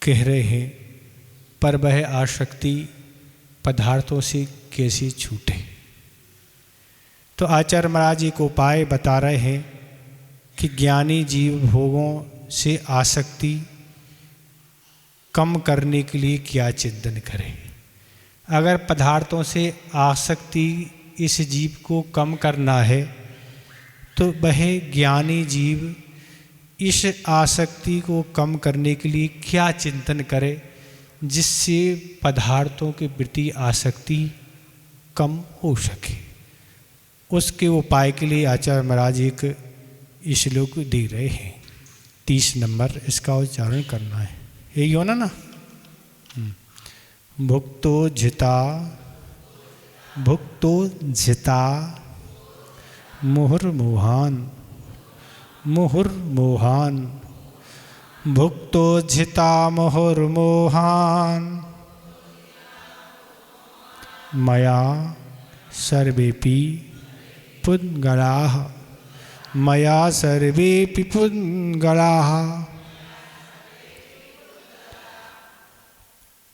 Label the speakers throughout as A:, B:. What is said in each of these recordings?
A: कह रहे हैं, पर वह आसक्ति पदार्थों से कैसे छूटे। तो आचार्य महाराज एक उपाय बता रहे हैं कि ज्ञानी जीव भोगों से आसक्ति कम करने के लिए क्या चिंतन करे। अगर पदार्थों से आसक्ति इस जीव को कम करना है तो वह ज्ञानी जीव इस आसक्ति को कम करने के लिए क्या चिंतन करे जिससे पदार्थों के प्रति आसक्ति कम हो सके। उसके उपाय के लिए आचार्य महाराज एक श्लोक दे रहे हैं। 30 नंबर इसका उच्चारण करना है, यही होना ना। भुक्तो जिता मुहुर्मोहान मुहुर्मोहान भुक्तो जिता मुहुर्मोहान मया सर्वेपि पुद्गलाः मया सर्वेपि पुद्गलाः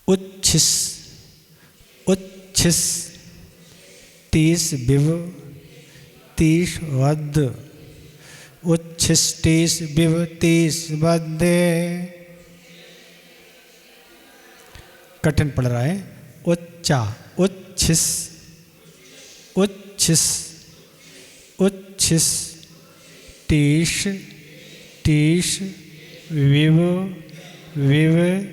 A: उच्छिस तेस विव तेस वद उच्छिष्टेस विव तेस वद्दे। कठिन पड़ रहा है। उच्छिस तेस विव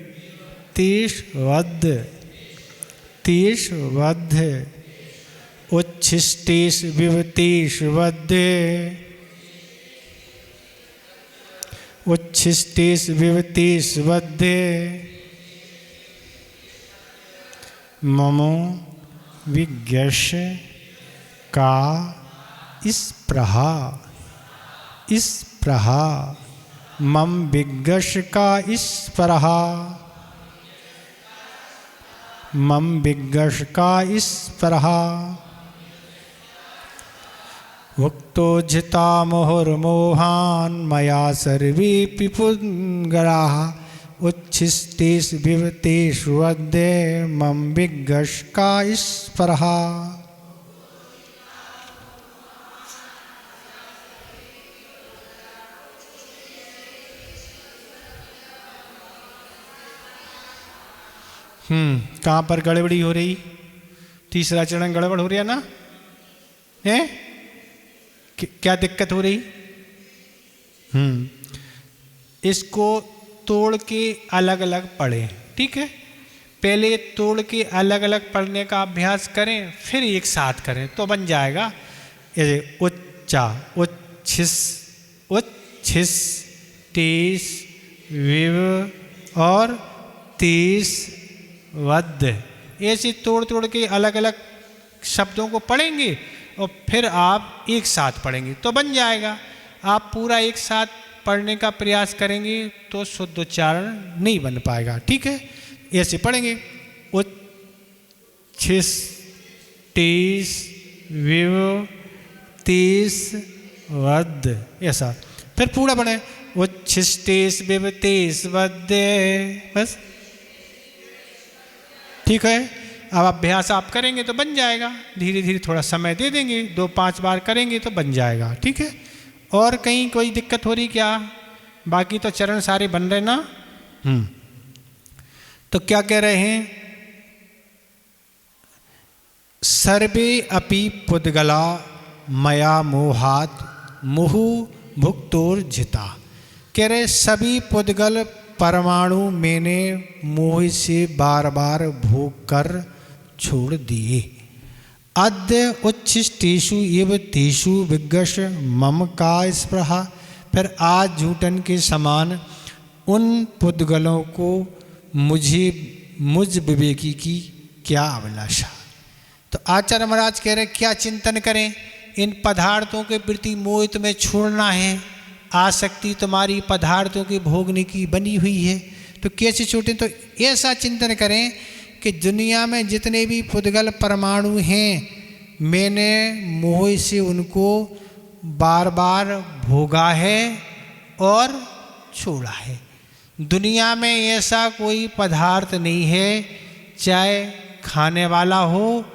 A: तेस वद उच्छिष्टेस विव तेस वद्दे उच्छिष्टेस विव तेस वद्दे। ममो विज्ञश का स्पृहा मम विज्ञश का स्पृहा मम विज्ञश का स्पृहा। भुक्तो जिता मुहुर्मोहान मया सर्वेपि पुद्गलाः उच्छिष्टेस विव तेस वद्दे मम विज्ञश का स्पृहा। कहाँ पर गड़बड़ी हो रही? तीसरा चरण गड़बड़ हो रहा ना है? क्या दिक्कत हो रही? इसको तोड़ के अलग अलग पढ़ें, ठीक है। पहले तोड़ के अलग अलग पढ़ने का अभ्यास करें, फिर एक साथ करें तो बन जाएगा। उच्छिस तेस विव और तेस वद, ऐसे तोड़ तोड़ के अलग अलग शब्दों को पढ़ेंगे और फिर आप एक साथ पढ़ेंगे तो बन जाएगा। आप पूरा एक साथ पढ़ने का प्रयास करेंगे तो शुद्ध उच्चारण नहीं बन पाएगा, ठीक है। ऐसे पढ़ेंगे उच्छिस तेस विव तेस वद, ऐसा फिर पूरा पढ़े उच्छिस तेस विव तेस वद, बस ठीक है। अब अभ्यास आप करेंगे तो बन जाएगा। धीरे धीरे थोड़ा समय दे देंगे, 2-5 बार करेंगे तो बन जाएगा, ठीक है। और कहीं कोई दिक्कत हो रही क्या? बाकी तो चरण सारे बन रहे ना। तो क्या कह रहे हैं? सर्वे अपि पुद्गला मया मोहात मुहु भुक्तोर्जिता। कह रहे सभी पुद्गल परमाणु मैंने मोह से बार बार भोग कर छोड़ दिए। अद्य उच्छिष्टेषु एव तेषु विज्ञश मम का स्पृहा। फिर आज झूठन के समान उन पुद्गलों को मुझ विवेकी की क्या अभिलाषा। तो आचार्य महाराज कह रहे क्या चिंतन करें? इन पदार्थों के प्रति मोह तुम्हें छोड़ना है। आसक्ति तुम्हारी पदार्थों के भोगने की बनी हुई है, तो कैसे छूटे? तो ऐसा चिंतन करें कि दुनिया में जितने भी पुद्गल परमाणु हैं मैंने मोह से उनको बार बार भोगा है और छोड़ा है। दुनिया में ऐसा कोई पदार्थ नहीं है, चाहे खाने वाला हो,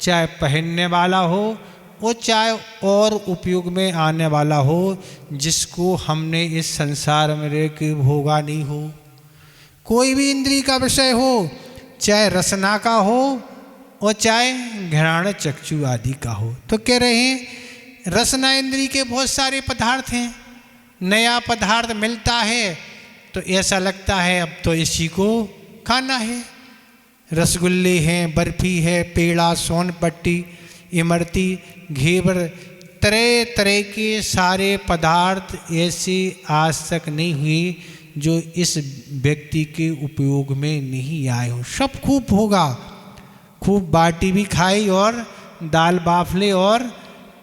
A: चाहे पहनने वाला हो, और चाहे और उपयोग में आने वाला हो, जिसको हमने इस संसार में रह के भोगा नहीं हो। कोई भी इंद्रिय का विषय हो, चाहे रसना का हो और चाहे घ्राण चक्षु आदि का हो। तो कह रहे हैं रसना इंद्रिय के बहुत सारे पदार्थ हैं। नया पदार्थ मिलता है तो ऐसा लगता है अब तो इसी को खाना है। रसगुल्ले हैं, बर्फी है, पेड़ा, सोन पट्टी, इमरती, घेवर, तरह तरह के सारे पदार्थ ऐसे आज तक नहीं हुए जो इस व्यक्ति के उपयोग में नहीं आए हो। सब खूब होगा, खूब बाटी भी खाई और दाल बाफले और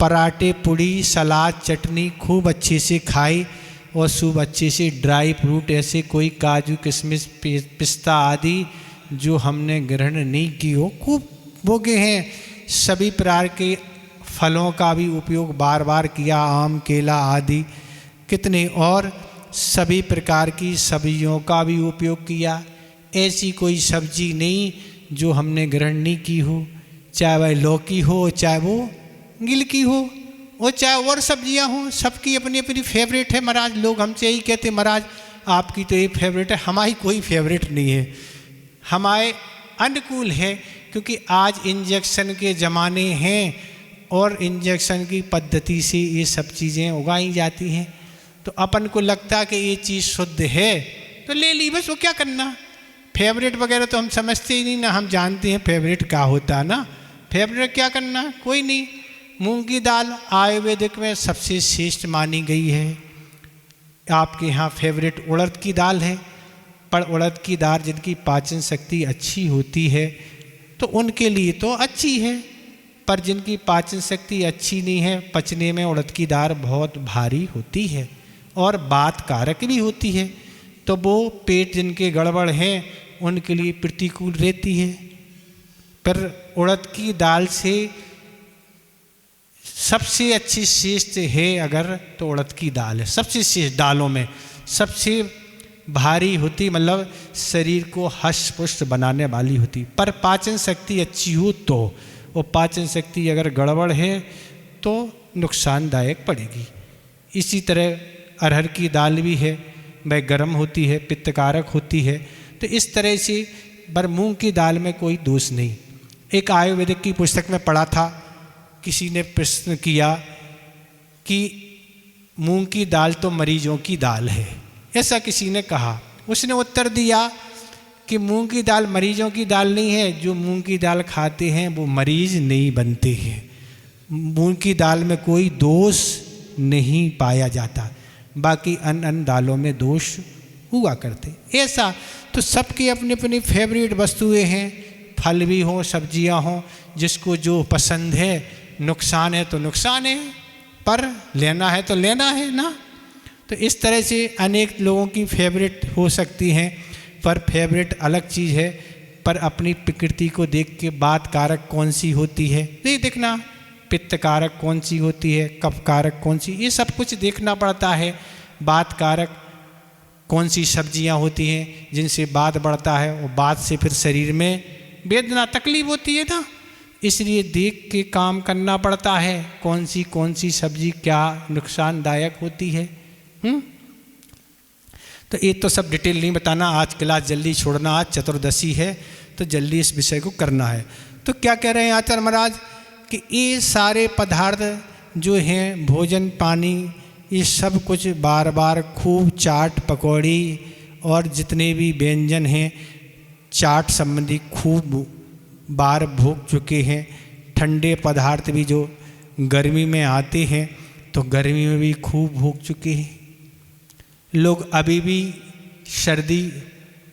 A: पराठे, पूड़ी, सलाद, चटनी खूब अच्छे से खाई और खूब अच्छे से ड्राई फ्रूट, ऐसे कोई काजू, किशमिश, पिस्ता आदि जो हमने ग्रहण नहीं की हो, खूब भोगे हैं। सभी प्रकार के फलों का भी उपयोग बार बार किया, आम, केला आदि कितने, और सभी प्रकार की सब्जियों का भी उपयोग किया। ऐसी कोई सब्जी नहीं जो हमने ग्रहण नहीं की हो, चाहे वह लौकी हो, चाहे वो गिलकी हो, और चाहे और सब्जियां हों। सबकी अपनी अपनी फेवरेट है महाराज। लोग हमसे यही कहते महाराज आपकी तो ये फेवरेट है, हमारी कोई फेवरेट नहीं है, हमारे अनुकूल है, क्योंकि आज इंजेक्शन के ज़माने हैं और इंजेक्शन की पद्धति से ये सब चीज़ें उगाई जाती हैं। तो अपन को लगता कि ये चीज़ शुद्ध है तो ले ली, बस। वो क्या करना, फेवरेट वगैरह तो हम समझते ही नहीं ना, हम जानते हैं फेवरेट क्या होता है ना। फेवरेट क्या करना, कोई नहीं। मूंग की दाल आयुर्वेदिक में सबसे श्रेष्ठ मानी गई है। आपके यहाँ फेवरेट उड़द की दाल है, पर उड़द की दाल जिनकी पाचन शक्ति अच्छी होती है तो उनके लिए तो अच्छी है, पर जिनकी पाचन शक्ति अच्छी नहीं है, पचने में उड़द की दाल बहुत भारी होती है और वात कारक भी होती है, तो वो पेट जिनके गड़बड़ हैं उनके लिए प्रतिकूल रहती है। पर उड़द की दाल से सबसे अच्छी श्रेष्ठ है अगर तो उड़द की दाल है, सबसे श्रेष्ठ दालों में सबसे भारी होती, मतलब शरीर को हष्ट पुष्ट बनाने वाली होती। पर पाचन शक्ति अच्छी हो तो, वो पाचन शक्ति अगर गड़बड़ है तो नुकसानदायक पड़ेगी। इसी तरह अरहर की दाल भी है, वह गर्म होती है, पित्तकारक होती है। तो इस तरह से पर मूंग की दाल में कोई दोष नहीं। एक आयुर्वेदिक की पुस्तक में पढ़ा था, किसी ने प्रश्न किया कि मूंग की दाल तो मरीजों की दाल है, ऐसा किसी ने कहा। उसने उत्तर दिया कि मूंग की दाल मरीजों की दाल नहीं है, जो मूंग की दाल खाते हैं वो मरीज नहीं बनते हैं। मूंग की दाल में कोई दोष नहीं पाया जाता, बाकी अन्य दालों में दोष हुआ करते। ऐसा तो सबकी अपनी अपनी फेवरेट वस्तुएं हैं, फल भी हों, सब्जियां हों, जिसको जो पसंद है। नुकसान है तो नुकसान है, पर लेना है तो लेना है ना। तो इस तरह से अनेक लोगों की फेवरेट हो सकती हैं, पर फेवरेट अलग चीज़ है। पर अपनी प्रकृति को देख के बात कारक कौन सी होती है नहीं देखना, पित्त कारक कौन सी होती है, कफ कारक कौन सी, ये सब कुछ देखना पड़ता है। बात कारक कौन सी सब्जियां होती हैं जिनसे बात बढ़ता है, और बात से फिर शरीर में वेदना तकलीफ होती है ना। इसलिए देख के काम करना पड़ता है, कौन सी सब्जी क्या नुकसानदायक होती है। तो ये तो सब डिटेल नहीं बताना, आज क्लास जल्दी छोड़ना, आज चतुर्दशी है तो जल्दी इस विषय को करना है। तो क्या कह रहे हैं आचार्य महाराज कि ये सारे पदार्थ जो हैं, भोजन पानी, ये सब कुछ बार बार खूब चाट पकौड़ी और जितने भी व्यंजन हैं चाट संबंधी खूब बार भोग चुके हैं। ठंडे पदार्थ भी जो गर्मी में आते हैं तो गर्मी में भी खूब भोग चुके हैं। लोग अभी भी सर्दी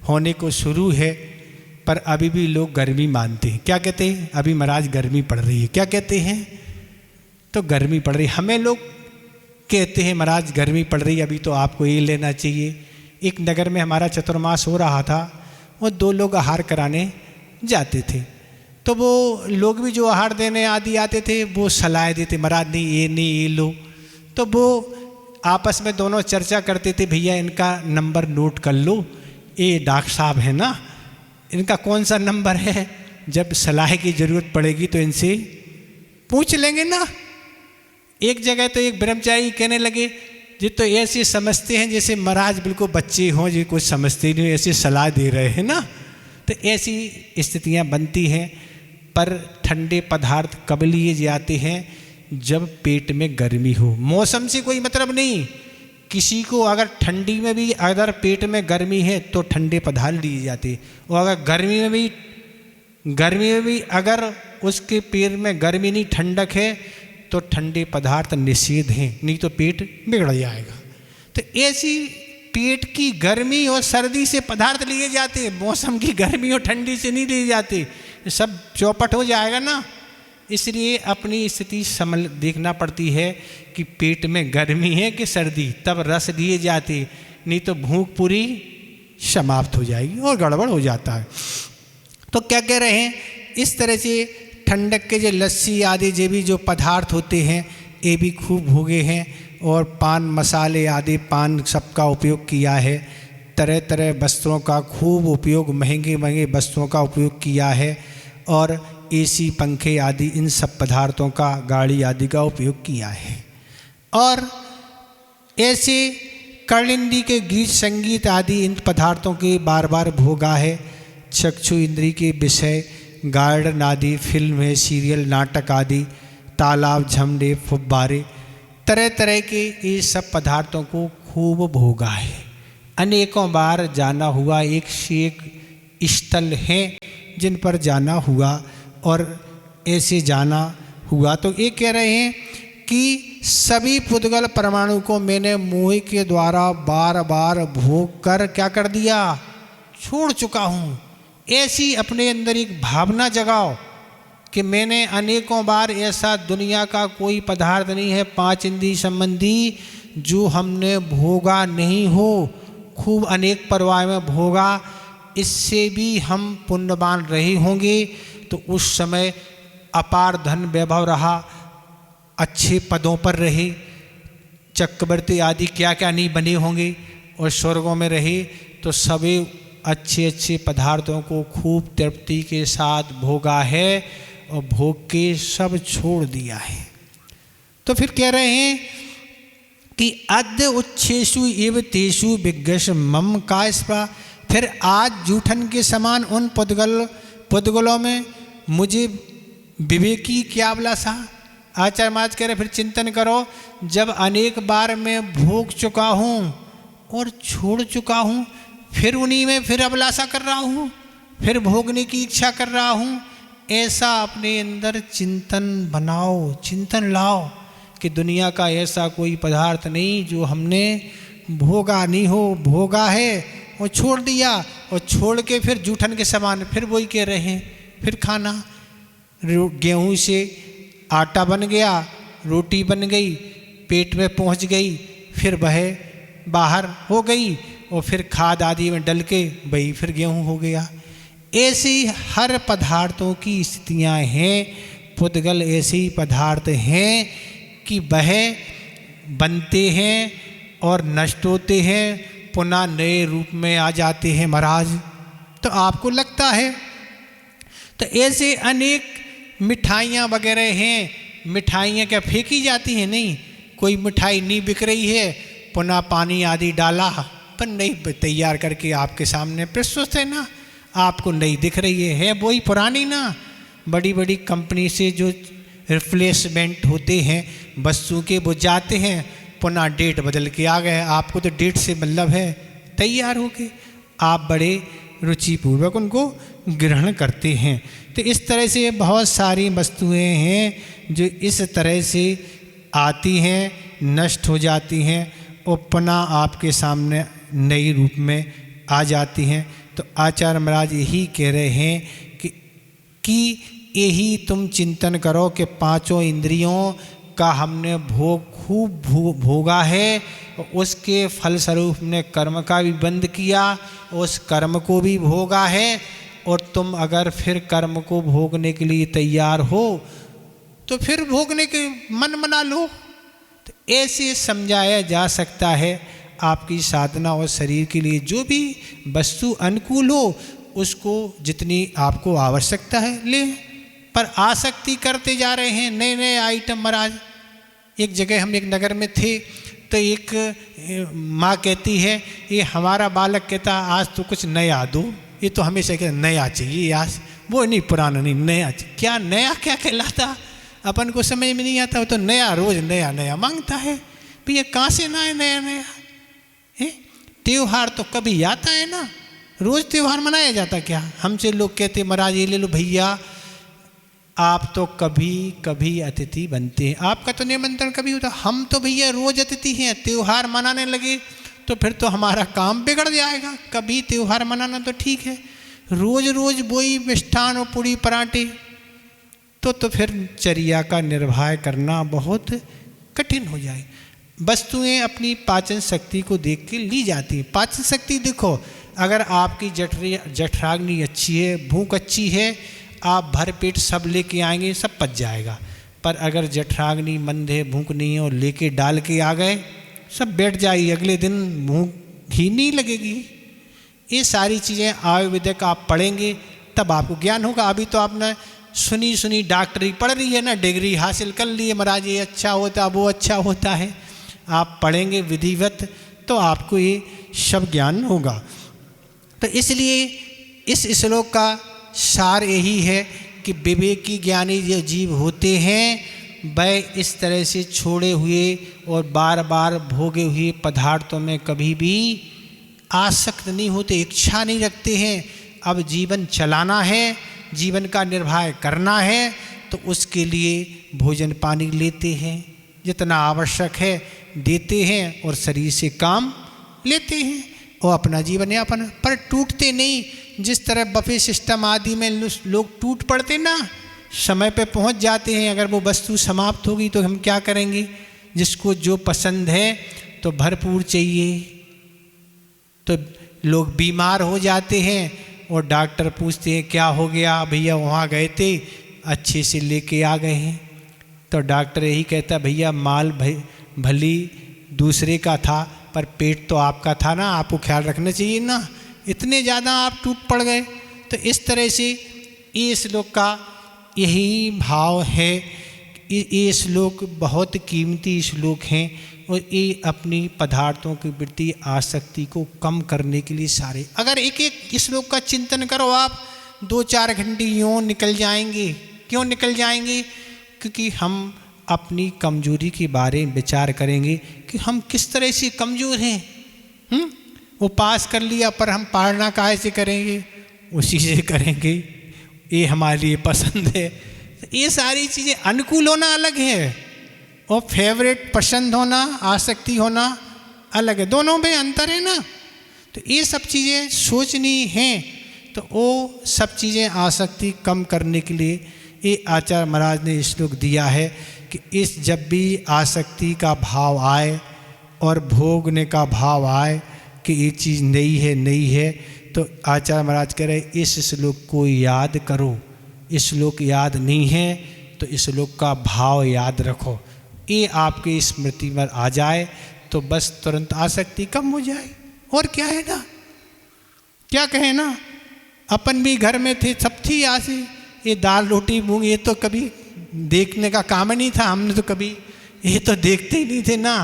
A: होने को शुरू है, पर अभी भी लोग गर्मी मानते हैं। क्या कहते हैं, अभी महाराज गर्मी पड़ रही है, क्या कहते हैं, तो गर्मी पड़ रही है। हमें लोग कहते हैं महाराज गर्मी पड़ रही है, अभी तो आपको ये लेना चाहिए। एक नगर में हमारा चतुर्मास हो रहा था, वो 2 लोग आहार कराने जाते थे, तो वो लोग भी जो आहार देने आदि आते थे वो सलाह देते, महाराज नहीं ये लो। तो वो आपस में दोनों चर्चा करते थे, भैया इनका नंबर नोट कर लो, ये डॉक्टर साहब है ना, इनका कौन सा नंबर है, जब सलाह की ज़रूरत पड़ेगी तो इनसे पूछ लेंगे ना। एक जगह तो एक ब्रह्मचारी कहने लगे, ये तो ऐसे समझते हैं जैसे महाराज बिल्कुल बच्चे हों, जो कुछ समझते नहीं, ऐसी सलाह दे रहे हैं ना। तो ऐसी स्थितियां बनती हैं। पर ठंडे पदार्थ कब लिए जाते हैं, जब पेट में गर्मी हो। मौसम से कोई मतलब नहीं, किसी को अगर ठंडी में भी अगर पेट में गर्मी है तो ठंडे पदार्थ लिए जाते, और अगर गर्मी में भी अगर उसके पेट में गर्मी नहीं ठंडक है तो ठंडे पदार्थ निषेध हैं, नहीं तो पेट बिगड़ जाएगा। तो ऐसी पेट की गर्मी और सर्दी से पदार्थ लिए जाते, मौसम की गर्मी और ठंडी से नहीं लिए जाते, सब चौपट हो जाएगा ना। इसलिए अपनी स्थिति समझ देखना पड़ती है कि पेट में गर्मी है कि सर्दी, तब रस लिए जाते, नहीं तो भूख पूरी समाप्त हो जाएगी और गड़बड़ हो जाता है। तो क्या कह रहे हैं, इस तरह से ठंडक के जो लस्सी आदि जो भी जो पदार्थ होते हैं ये भी खूब भोगे हैं, और पान मसाले आदि पान सबका उपयोग किया है। तरह तरह वस्त्रों का खूब उपयोग, महंगे महंगे वस्त्रों का उपयोग किया है, और एसी पंखे आदि इन सब पदार्थों का, गाड़ी आदि का उपयोग किया है। और ऐसे कर्णिंदी के गीत संगीत आदि इन पदार्थों के बार बार भोगा है। चक्षु इंद्री के विषय, गार्डन आदि, फिल्म, सीरियल, नाटक आदि, तालाब, झमडे, फुब्बारे, तरह तरह के ये सब पदार्थों को खूब भोगा है। अनेकों बार जाना हुआ, एक से एक स्थल हैं जिन पर जाना हुआ, और ऐसे जाना हुआ। तो ये कह रहे हैं कि सभी पुद्गल परमाणु को मैंने मोह के द्वारा बार बार भोग कर क्या कर दिया, छोड़ चुका हूँ। ऐसी अपने अंदर एक भावना जगाओ कि मैंने अनेकों बार ऐसा दुनिया का कोई पदार्थ नहीं है पांच इंद्रिय संबंधी जो हमने भोगा नहीं हो, खूब अनेक परवाह में भोगा। इससे भी हम पुण्यवान रहे होंगे तो उस समय अपार धन वैभव रहा, अच्छे पदों पर रहे, चक्रवर्ती आदि क्या क्या नहीं बने होंगे, और स्वर्गों में रहे तो सभी अच्छे अच्छे पदार्थों को खूब तृप्ति के साथ भोगा है, और भोग के सब छोड़ दिया है। तो फिर कह रहे हैं कि अद्य उच्छेषु एव तेषु विज्ञस मम का स्पा। फिर आज जूठन के समान उन पुद्गलों में मुझे विवेकी क्या अभिलाषा। आचार्य महाराज कह रहे फिर चिंतन करो, जब अनेक बार मैं भोग चुका हूँ और छोड़ चुका हूँ, फिर उन्हीं में फिर अभिलाषा कर रहा हूँ, फिर भोगने की इच्छा कर रहा हूँ। ऐसा अपने अंदर चिंतन बनाओ, चिंतन लाओ कि दुनिया का ऐसा कोई पदार्थ नहीं जो हमने भोगा नहीं हो, भोगा है और छोड़ दिया, और छोड़ के फिर जूठन के समान फिर वही कह रहे हैं, फिर खाना। गेहूँ से आटा बन गया, रोटी बन गई, पेट में पहुँच गई, फिर वह बाहर हो गई, और फिर खाद आदि में डल के वही फिर गेहूँ हो गया। ऐसी हर पदार्थों की स्थितियाँ हैं। पुद्गल ऐसे ही पदार्थ हैं कि वह बनते हैं और नष्ट होते हैं, पुनः नए रूप में आ जाते हैं महाराज। तो आपको लगता है तो ऐसे अनेक मिठाइयाँ वगैरह हैं, मिठाइयाँ क्या फेंकी जाती हैं? नहीं, कोई मिठाई नहीं बिक रही है, पुनः पानी आदि डाला पर नई तैयार करके आपके सामने प्रस्तुत है ना, आपको नई दिख रही है वही पुरानी ना। बड़ी बड़ी कंपनी से जो रिप्लेसमेंट होते हैं वस्तु के, वो जाते हैं पुनः डेट बदल के आ गए, आपको तो डेट से मतलब है तैयार होके, आप बड़े रुचिपूर्वक उनको ग्रहण करते हैं। तो इस तरह से बहुत सारी वस्तुएं हैं जो इस तरह से आती हैं, नष्ट हो जाती हैं और पुनः आपके सामने नई रूप में आ जाती हैं। तो आचार्य महाराज यही कह रहे हैं कि यही तुम चिंतन करो कि पांचों इंद्रियों का हमने भोग खूब भोगा है, उसके फलस्वरूप ने कर्म का भी बंद किया, उस कर्म को भी भोगा है, और तुम अगर फिर कर्म को भोगने के लिए तैयार हो तो फिर भोगने के मन बना लो। तो ऐसे समझाया जा सकता है। आपकी साधना और शरीर के लिए जो भी वस्तु अनुकूल हो उसको जितनी आपको आवश्यकता है ले, पर आसक्ति करते जा रहे हैं नए नए आइटम। महाराज एक जगह हम एक नगर में थे तो एक माँ कहती है, ये हमारा बालक कहता आज तो कुछ नया दो, ये तो हमेशा कहता नया चाहिए, आज वो नहीं पुराना नहीं नया चाहिए। क्या नया क्या कहलाता अपन को समझ में नहीं आता। वो तो नया रोज नया नया मांगता है, भैया कहाँ से ना है नया नया है। त्योहार तो कभी आता है ना, रोज त्योहार मनाया जाता क्या। हमसे लोग कहते महाराज ये ले लो भैया, आप तो कभी कभी अतिथि बनते हैं, आपका तो निमंत्रण कभी होता, हम तो भैया रोज अतिथि हैं। त्योहार मनाने लगे तो फिर तो हमारा काम बिगड़ जाएगा। कभी त्योहार मनाना तो ठीक है, रोज रोज वही मिष्ठान और पूड़ी पराठे तो फिर चर्या का निर्वाह करना बहुत कठिन हो जाए। वस्तुएं अपनी पाचन शक्ति को देख के ली जाती हैं। पाचन शक्ति देखो, अगर आपकी जठराग्नि अच्छी है, भूख अच्छी है, आप भर पेट सब लेके आएंगे, सब पच जाएगा। पर अगर जठराग्नि मंद है, भूख नहीं है और लेके डाल के आ गए, सब बैठ जाएगी, अगले दिन भूख ही नहीं लगेगी। ये सारी चीज़ें आयुर्वेदिक आप पढ़ेंगे तब आपको ज्ञान होगा। अभी तो आपने सुनी डॉक्टरी पढ़ रही है ना, डिग्री हासिल कर ली है, महाराज ये अच्छा होता वो अच्छा होता है। आप पढ़ेंगे विधिवत तो आपको ये सब ज्ञान होगा। तो इसलिए इस श्लोक का सार यही है कि विवेकी ज्ञानी जो जीव होते हैं वह इस तरह से छोड़े हुए और बार बार भोगे हुए पदार्थों में कभी भी आसक्त नहीं होते, इच्छा नहीं रखते हैं। अब जीवन चलाना है, जीवन का निर्वाह करना है तो उसके लिए भोजन पानी लेते हैं, जितना आवश्यक है देते हैं और शरीर से काम लेते हैं और अपना जीवन यापन, पर टूटते नहीं। जिस तरह बफे सिस्टम आदि में लोग टूट पड़ते ना, समय पे पहुंच जाते हैं। अगर वो वस्तु समाप्त होगी तो हम क्या करेंगे। जिसको जो पसंद है तो भरपूर चाहिए, तो लोग बीमार हो जाते हैं और डॉक्टर पूछते हैं क्या हो गया भैया, वहाँ गए थे अच्छे से लेके आ गए हैं। तो डॉक्टर यही कहता भैया माल भली दूसरे का था पर पेट तो आपका था ना, आपको ख्याल रखना चाहिए ना, इतने ज़्यादा आप टूट पड़ गए। तो इस तरह से ये श्लोक का यही भाव है। ये श्लोक बहुत कीमती श्लोक हैं और ये अपनी पदार्थों की वृत्ति आसक्ति को कम करने के लिए सारे, अगर एक एक श्लोक का चिंतन करो आप 2-4 घंटे यूँ निकल जाएंगे। क्यों निकल जाएंगे? क्योंकि हम अपनी कमजोरी के बारे में विचार करेंगे कि हम किस तरह से कमज़ोर हैं। वो पास कर लिया पर हम पढ़ना काहे से करेंगे, उसी से करेंगे, ये हमारे लिए पसंद है। ये सारी चीज़ें अनुकूल होना अलग है और फेवरेट पसंद होना, आसक्ति होना अलग है, दोनों में अंतर है ना। तो ये सब चीज़ें सोचनी हैं। तो वो सब चीज़ें आसक्ति कम करने के लिए ये आचार्य महाराज ने श्लोक दिया है कि इस जब भी आसक्ति का भाव आए और भोगने का भाव आए कि ये चीज़ नई है, तो आचार्य महाराज कह रहे इस श्लोक को याद करो। इस श्लोक याद नहीं है तो इस श्लोक का भाव याद रखो, ये आपकी स्मृति में आ जाए तो बस तुरंत आसक्ति कम हो जाए। और क्या है ना, क्या कहे ना, अपन भी घर में थे, सब थी आसे, ये दाल रोटी मूंग ये तो कभी देखने का काम ही नहीं था। हमने तो कभी ये तो देखते ही नहीं थे ना,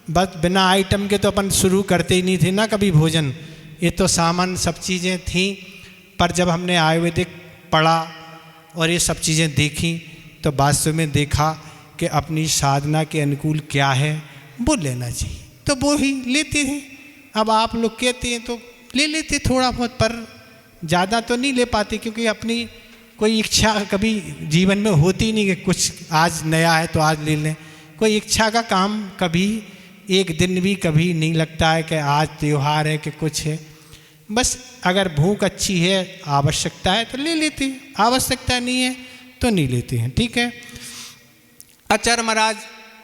A: बस बिना आइटम के तो अपन शुरू करते ही नहीं थे ना कभी भोजन। ये तो सामान सब चीज़ें थीं, पर जब हमने आयुर्वेदिक पढ़ा और ये सब चीज़ें देखी तो वास्तव में देखा कि अपनी साधना के अनुकूल क्या है वो लेना चाहिए, तो वो ही लेते हैं। अब आप लोग कहते हैं तो ले लेते थोड़ा बहुत, पर ज़्यादा तो नहीं ले पाते, क्योंकि अपनी कोई इच्छा कभी जीवन में होती नहीं कि कुछ आज नया है तो आज ले लें। कोई इच्छा का काम कभी एक दिन भी कभी नहीं लगता है कि आज त्यौहार है कि कुछ है। बस अगर भूख अच्छी है, आवश्यकता है तो ले लेते हैं, आवश्यकता नहीं है तो नहीं लेते हैं। ठीक है। आचार्य महाराज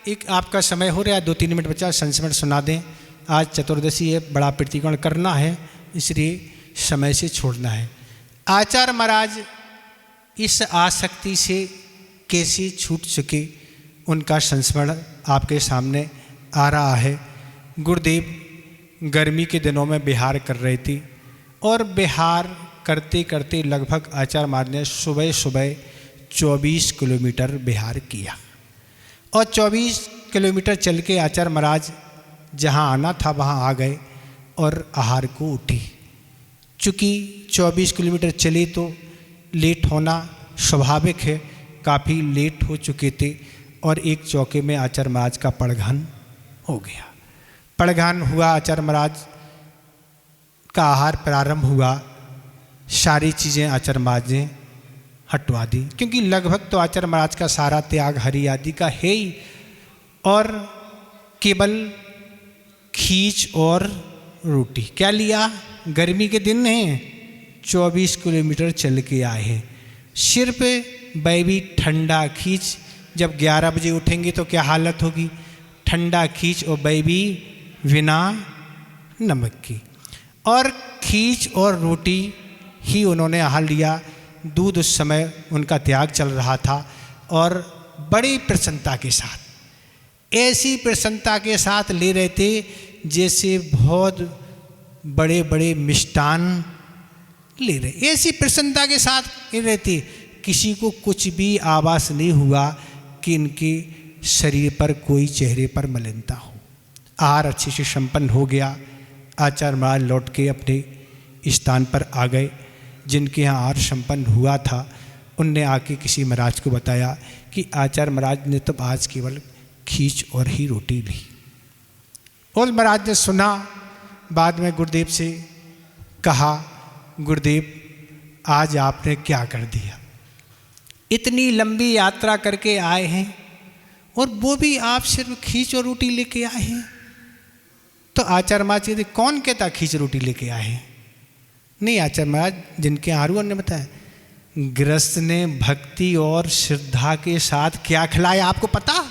A: एक आपका समय हो रहा है, 2-3 मिनट बचा, संस्मरण सुना दें। आज चतुर्दशी है, बड़ा प्रतिकोण करना है, इसलिए समय से छोड़ना है। आचार्य महाराज इस आसक्ति से कैसे छूट सके उनका संस्मरण आपके सामने आ रहा है। गुरुदेव गर्मी के दिनों में बिहार कर रही थी और बिहार करते करते लगभग आचार्य महाराज ने सुबह सुबह 24 किलोमीटर बिहार किया और 24 किलोमीटर चल के आचार्य महाराज जहाँ आना था वहाँ आ गए और आहार को उठी। चूँकि 24 किलोमीटर चले तो लेट होना स्वाभाविक है, काफ़ी लेट हो चुके थे और एक चौके में आचार्य महाराज का पड़घन हो गया। पड़घन हुआ, आचार्य महाराज का आहार प्रारंभ हुआ, सारी चीज़ें आचार्य महाराज ने हटवा दी, क्योंकि लगभग तो आचार्य महाराज का सारा त्याग हरि आदि का है ही और केवल खींच और रोटी। क्या लिया? गर्मी के दिन हैं, 24 किलोमीटर चल के आए हैं, सिर्फ वह भी ठंडा खींच। जब 11 बजे उठेंगे तो क्या हालत होगी? ठंडा खींच और वह भी बिना नमक की, और खींच और रोटी ही उन्होंने आहार लिया। दूध उस समय उनका त्याग चल रहा था और बड़ी प्रसन्नता के साथ, ऐसी प्रसन्नता के साथ ले रहे थे जैसे बहुत बड़े बड़े मिष्टान ले रहे, ऐसी प्रसन्नता के साथ ले रहे थे। किसी को कुछ भी आभास नहीं हुआ कि इनके शरीर पर कोई चेहरे पर मलिनता हो। आहार अच्छे से संपन्न हो गया। आचार्य महाराज लौट के अपने स्थान पर आ गए। जिनके यहाँ आहार संपन्न हुआ था उनने आके किसी महाराज को बताया कि आचार्य महाराज ने तो आज केवल खींच और ही रोटी ली। उस महाराज ने सुना, बाद में गुरुदेव से कहा, गुरुदेव आज आपने क्या कर दिया? इतनी लंबी यात्रा करके आए हैं और वो भी आप सिर्फ खींच और रोटी लेके आए हैं। तो आचार्य महाराज कहते, कौन कहता खींच रोटी लेके आए हैं? नहीं, आचार्य महाराज जिनके आरूढ़ ने बताया, गृहस्थ ने भक्ति और श्रद्धा के साथ क्या खिलाया आपको पता?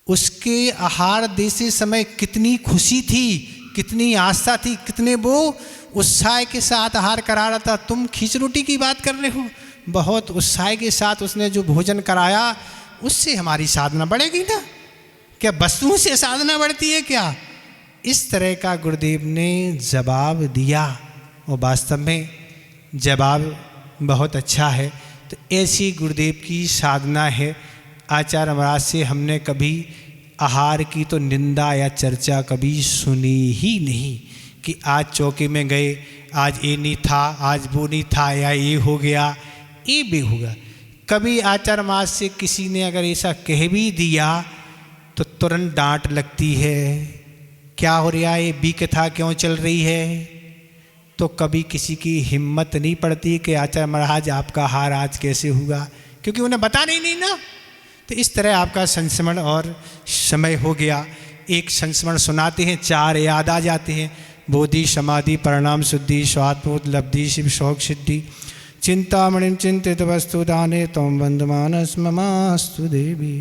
A: उसके आहार देते समय कितनी खुशी थी, कितनी आस्था थी, कितने वो उत्साह के साथ आहार करा रहा था। तुम खींच रोटी की बात कर रहे हो। बहुत उत्साह के साथ उसने जो भोजन कराया, उससे हमारी साधना बढ़ेगी ना? क्या वस्तुओं से साधना बढ़ती है क्या? इस तरह का गुरुदेव ने जवाब दिया और वास्तव में जवाब बहुत अच्छा है। तो ऐसी गुरुदेव की साधना है। आचार्य महाराज से हमने कभी आहार की तो निंदा या चर्चा कभी सुनी ही नहीं कि आज चौके में गए, आज ये नहीं था, आज वो नहीं था, या ये हो गया, ये भी होगा। कभी आचार्य महाराज से किसी ने अगर ऐसा कह भी दिया तो तुरंत डांट लगती है, क्या हो रहा है, बी कथा क्यों चल रही है? तो कभी किसी की हिम्मत नहीं पड़ती कि आचार्य महाराज आपका आहार आज कैसे हुआ, क्योंकि उन्हें बता नहीं ना। तो इस तरह आपका संस्मरण और समय हो गया। एक संस्मरण सुनाते हैं, 4 याद आ जाते हैं। बोधि समाधि परिणाम शुद्धि स्वात्मोद लब्धि शिव शौक सिद्धि चिंतामणिम चिंतित वस्तु दाने तम बंधमानस ममास्तु देवी।